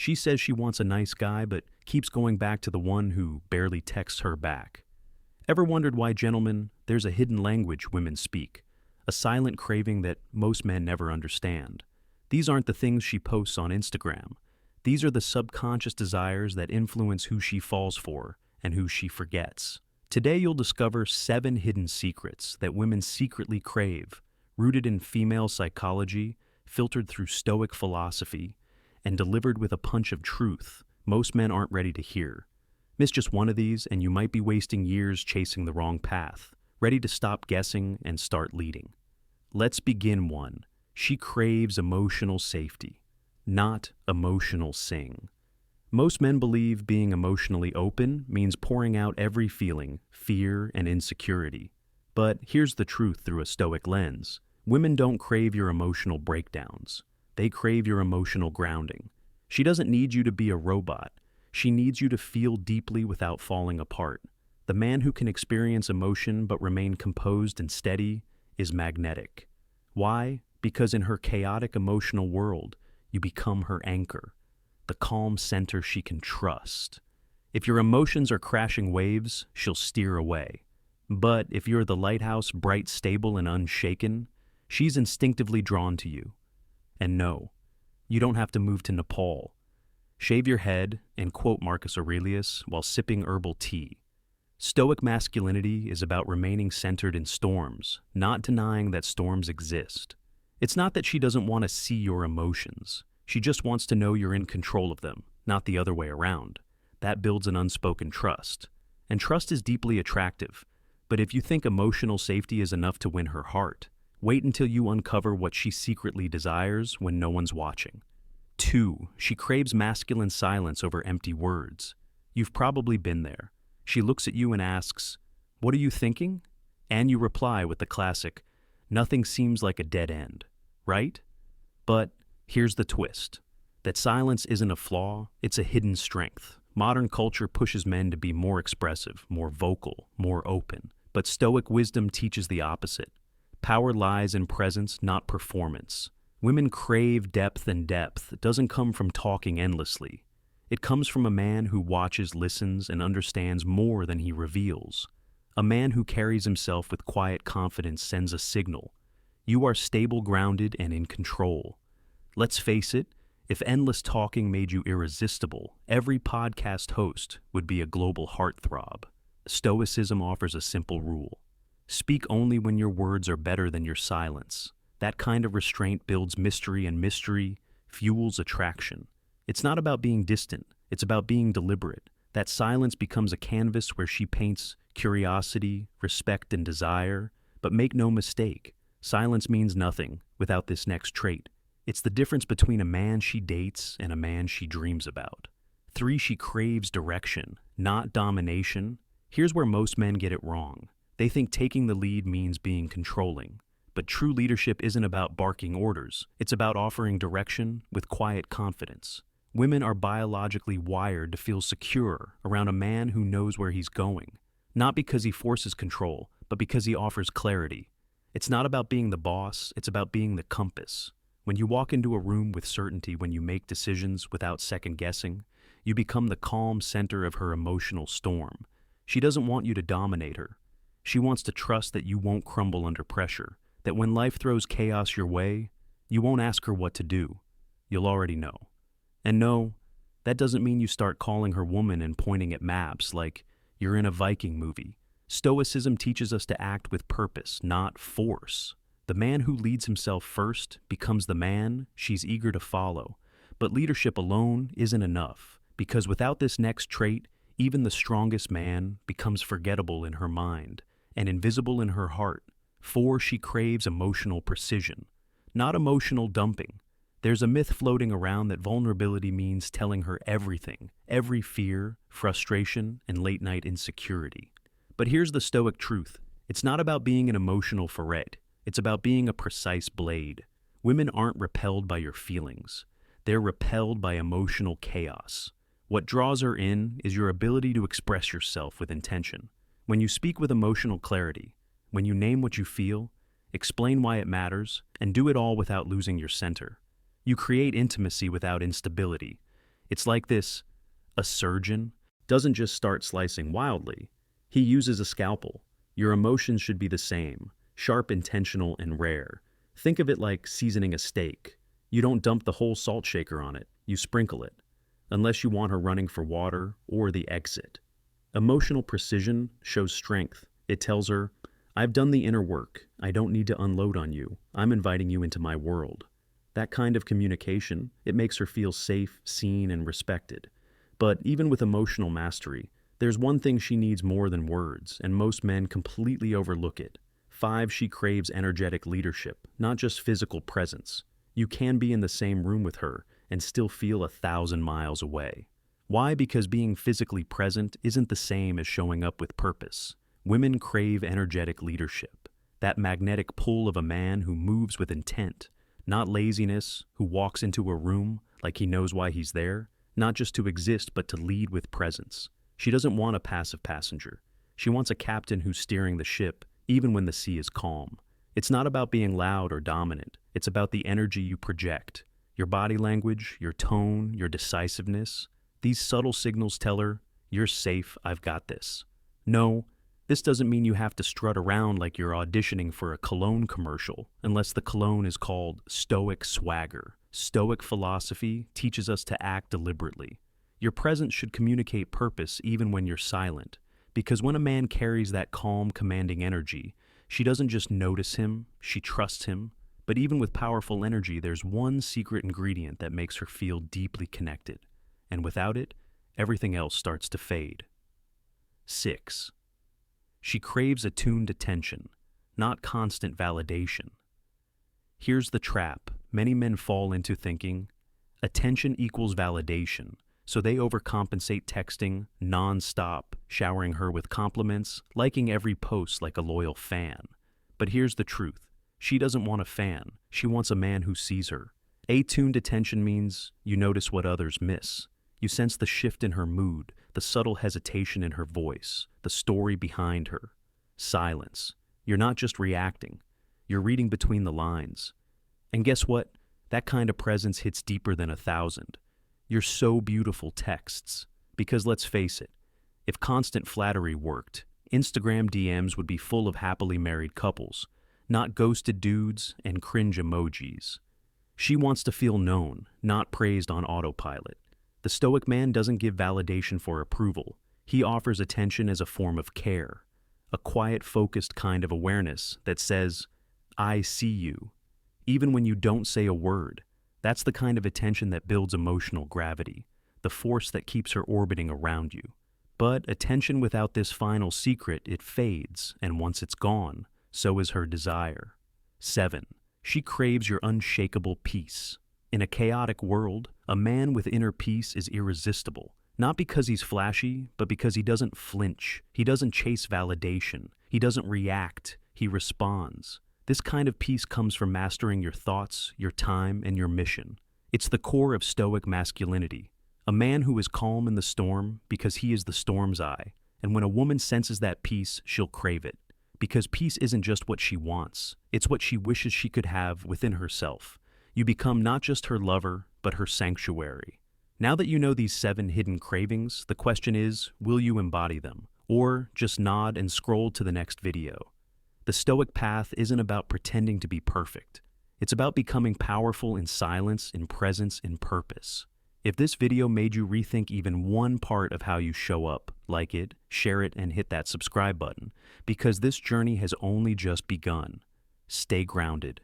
She says she wants a nice guy, but keeps going back to the one who barely texts her back. Ever wondered why, gentlemen, there's a hidden language women speak, a silent craving that most men never understand? These aren't the things she posts on Instagram. These are the subconscious desires that influence who she falls for and who she forgets. Today you'll discover 7 hidden secrets that women secretly crave, rooted in female psychology, filtered through Stoic philosophy, and delivered with a punch of truth most men aren't ready to hear. Miss just one of these and you might be wasting years chasing the wrong path, ready to stop guessing and start leading. Let's begin. 1. She craves emotional safety, not emotional sing. Most men believe being emotionally open means pouring out every feeling, fear, and insecurity. But here's the truth through a Stoic lens. Women don't crave your emotional breakdowns. They crave your emotional grounding. She doesn't need you to be a robot. She needs you to feel deeply without falling apart. The man who can experience emotion but remain composed and steady is magnetic. Why? Because in her chaotic emotional world, you become her anchor, the calm center she can trust. If your emotions are crashing waves, she'll steer away. But if you're the lighthouse, bright, stable, and unshaken, she's instinctively drawn to you. And no, you don't have to move to Nepal. Shave your head and quote Marcus Aurelius while sipping herbal tea. Stoic masculinity is about remaining centered in storms, not denying that storms exist. It's not that she doesn't want to see your emotions. She just wants to know you're in control of them, not the other way around. That builds an unspoken trust. And trust is deeply attractive. But if you think emotional safety is enough to win her heart, wait until you uncover what she secretly desires when no one's watching. 2. She craves masculine silence over empty words. You've probably been there. She looks at you and asks, "What are you thinking?" And you reply with the classic, "Nothing seems like a dead end," right? But here's the twist. That silence isn't a flaw, it's a hidden strength. Modern culture pushes men to be more expressive, more vocal, more open. But Stoic wisdom teaches the opposite. Power lies in presence, not performance. Women crave depth, and depth doesn't come from talking endlessly. It comes from a man who watches, listens, and understands more than he reveals. A man who carries himself with quiet confidence sends a signal. You are stable, grounded, and in control. Let's face it, if endless talking made you irresistible, every podcast host would be a global heartthrob. Stoicism offers a simple rule. Speak only when your words are better than your silence. That kind of restraint builds mystery, and mystery fuels attraction. It's not about being distant, it's about being deliberate. That silence becomes a canvas where she paints curiosity, respect, and desire. But make no mistake, silence means nothing without this next trait. It's the difference between a man she dates and a man she dreams about. 3. She craves direction, not domination. Here's where most men get it wrong. They think taking the lead means being controlling. But true leadership isn't about barking orders. It's about offering direction with quiet confidence. Women are biologically wired to feel secure around a man who knows where he's going. Not because he forces control, but because he offers clarity. It's not about being the boss, it's about being the compass. When you walk into a room with certainty, when you make decisions without second guessing, you become the calm center of her emotional storm. She doesn't want you to dominate her. She wants to trust that you won't crumble under pressure, that when life throws chaos your way, you won't ask her what to do. You'll already know. And no, that doesn't mean you start calling her woman and pointing at maps like you're in a Viking movie. Stoicism teaches us to act with purpose, not force. The man who leads himself first becomes the man she's eager to follow. But leadership alone isn't enough, because without this next trait, even the strongest man becomes forgettable in her mind and invisible in her heart. 4. She craves emotional precision, not emotional dumping. There's a myth floating around that vulnerability means telling her everything, every fear, frustration, and late-night insecurity. But here's the Stoic truth. It's not about being an emotional ferret. It's about being a precise blade. Women aren't repelled by your feelings. They're repelled by emotional chaos. What draws her in is your ability to express yourself with intention. When you speak with emotional clarity, when you name what you feel, explain why it matters, and do it all without losing your center, you create intimacy without instability. It's like this: a surgeon doesn't just start slicing wildly, he uses a scalpel. Your emotions should be the same: sharp, intentional, and rare. Think of it like seasoning a steak. You don't dump the whole salt shaker on it, you sprinkle it. Unless you want her running for water or the exit. Emotional precision shows strength. It tells her, I've done the inner work. I don't need to unload on you. I'm inviting you into my world. That kind of communication, it makes her feel safe, seen, and respected. But even with emotional mastery, there's one thing she needs more than words, and most men completely overlook it. 5, she craves energetic leadership, not just physical presence. You can be in the same room with her and still feel 1,000 miles away. Why? Because being physically present isn't the same as showing up with purpose. Women crave energetic leadership, that magnetic pull of a man who moves with intent, not laziness, who walks into a room like he knows why he's there, not just to exist but to lead with presence. She doesn't want a passive passenger. She wants a captain who's steering the ship, even when the sea is calm. It's not about being loud or dominant. It's about the energy you project. Your body language, your tone, your decisiveness. These subtle signals tell her, you're safe, I've got this. No, this doesn't mean you have to strut around like you're auditioning for a cologne commercial, unless the cologne is called stoic swagger. Stoic philosophy teaches us to act deliberately. Your presence should communicate purpose even when you're silent, because when a man carries that calm, commanding energy, she doesn't just notice him, she trusts him. But even with powerful energy, there's one secret ingredient that makes her feel deeply connected. And without it, everything else starts to fade. 6. She craves attuned attention, not constant validation. Here's the trap many men fall into thinking: attention equals validation, so they overcompensate, texting non-stop, showering her with compliments, liking every post like a loyal fan. But here's the truth. She doesn't want a fan. She wants a man who sees her. Attuned attention means you notice what others miss. You sense the shift in her mood, the subtle hesitation in her voice, the story behind her. Silence. You're not just reacting. You're reading between the lines. And guess what? That kind of presence hits deeper than 1,000. You're so beautiful texts. Because let's face it, if constant flattery worked, Instagram DMs would be full of happily married couples, not ghosted dudes and cringe emojis. She wants to feel known, not praised on autopilot. The stoic man doesn't give validation for approval. He offers attention as a form of care, a quiet, focused kind of awareness that says, I see you, even when you don't say a word. That's the kind of attention that builds emotional gravity, the force that keeps her orbiting around you. But attention without this final secret, it fades, and once it's gone, so is her desire. 7. She craves your unshakable peace. In a chaotic world, a man with inner peace is irresistible, not because he's flashy, but because he doesn't flinch. He doesn't chase validation. He doesn't react. He responds. This kind of peace comes from mastering your thoughts, your time, and your mission. It's the core of stoic masculinity. A man who is calm in the storm because he is the storm's eye. And when a woman senses that peace, she'll crave it. Because peace isn't just what she wants. It's what she wishes she could have within herself. You become not just her lover, but her sanctuary. Now that you know these 7 hidden cravings, the question is, will you embody them? Or just nod and scroll to the next video? The stoic path isn't about pretending to be perfect. It's about becoming powerful in silence, in presence, in purpose. If this video made you rethink even one part of how you show up, like it, share it, and hit that subscribe button, because this journey has only just begun. Stay grounded.